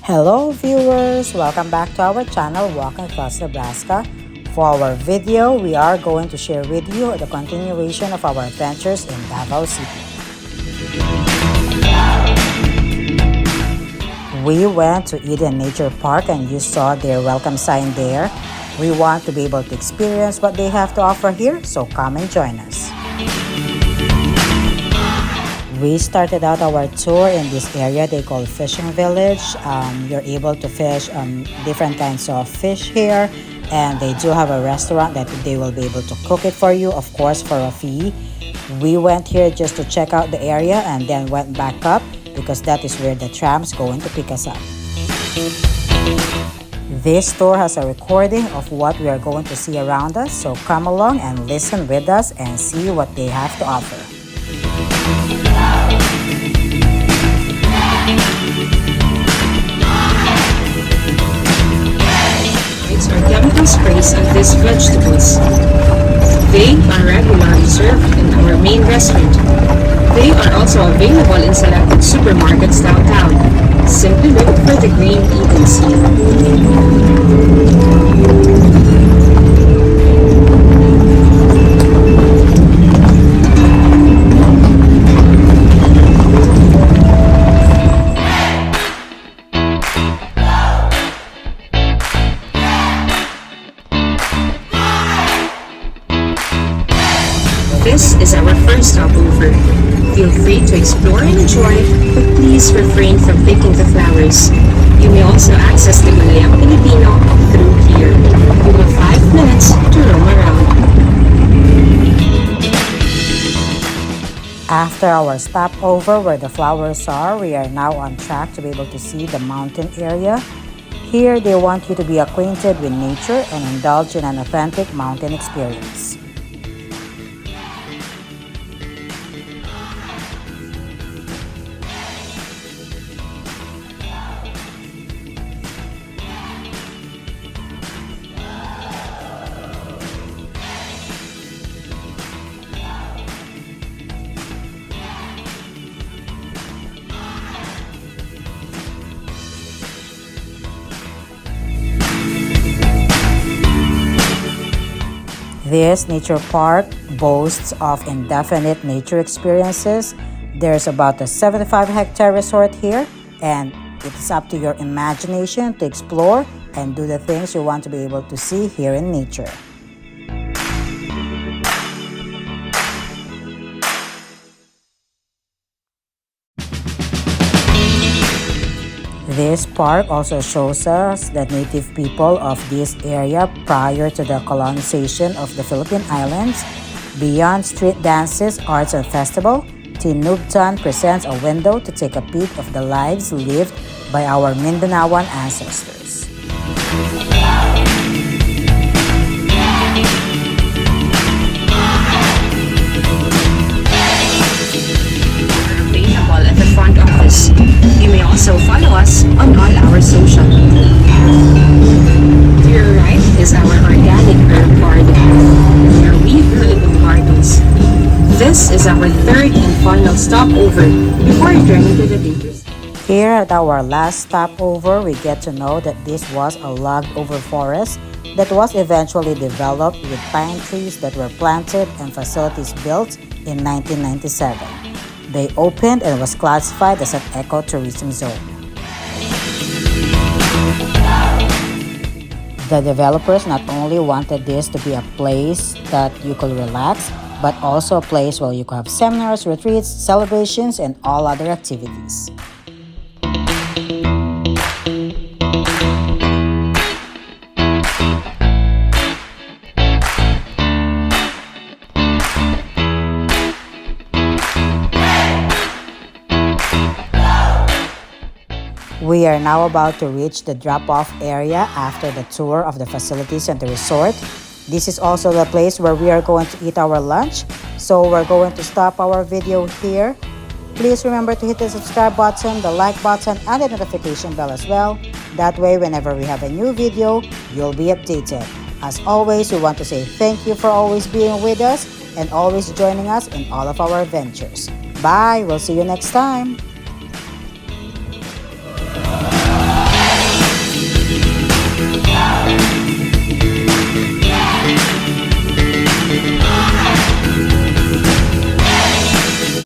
Hello viewers! Welcome back to our channel Walking Across Nebraska. For our video, we are going to share with you the continuation of our adventures in Davao City. We went to Eden Nature Park and you saw their welcome sign there. We want to be able to experience what they have to offer here, so come and join us. We started out our tour in this area they call Fishing Village. You're able to fish different kinds of fish here, and they do have a restaurant that they will be able to cook it for you, of course for a fee. We went here just to check out the area and then went back up because that is where the tram's going to pick us up. This tour has a recording of what we are going to see around us, so come along and listen with us and see what they have to offer. Are chemical sprays of these vegetables. They are regularly served in our main restaurant. They are also available in selected supermarkets downtown. Simply look for the green Eden seal. This is our first stopover. Feel free to explore and enjoy, but please refrain from picking the flowers. You may also access the Malayang Pilipino through here. You have 5 minutes to roam around. After our stopover where the flowers are, we are now on track to be able to see the mountain area. Here, they want you to be acquainted with nature and indulge in an authentic mountain experience. This nature park boasts of indefinite nature experiences. There's about a 75-hectare resort here, and it's up to your imagination to explore and do the things you want to be able to see here in nature. This park also shows us the native people of this area prior to the colonization of the Philippine Islands. Beyond street dances, arts and festival, Tinubtan presents a window to take a peek of the lives lived by our Mindanaoan ancestors. Available at the front office. You may also follow us on all our social media. To your right is our organic herb garden, where we grow gardens. This is our third and final stopover before returning to the dangers. Here at our last stopover, we get to know that this was a logged-over forest that was eventually developed with pine trees that were planted and facilities built in 1997. They opened and was classified as an ecotourism zone. The developers not only wanted this to be a place that you could relax, but also a place where you could have seminars, retreats, celebrations, and all other activities. We are now about to reach the drop-off area after the tour of the facilities and the resort. This is also the place where we are going to eat our lunch, so we're going to stop our video here. Please remember to hit the subscribe button, the like button, and the notification bell as well. That way, whenever we have a new video, you'll be updated. As always, we want to say thank you for always being with us and always joining us in all of our adventures. Bye! We'll see you next time!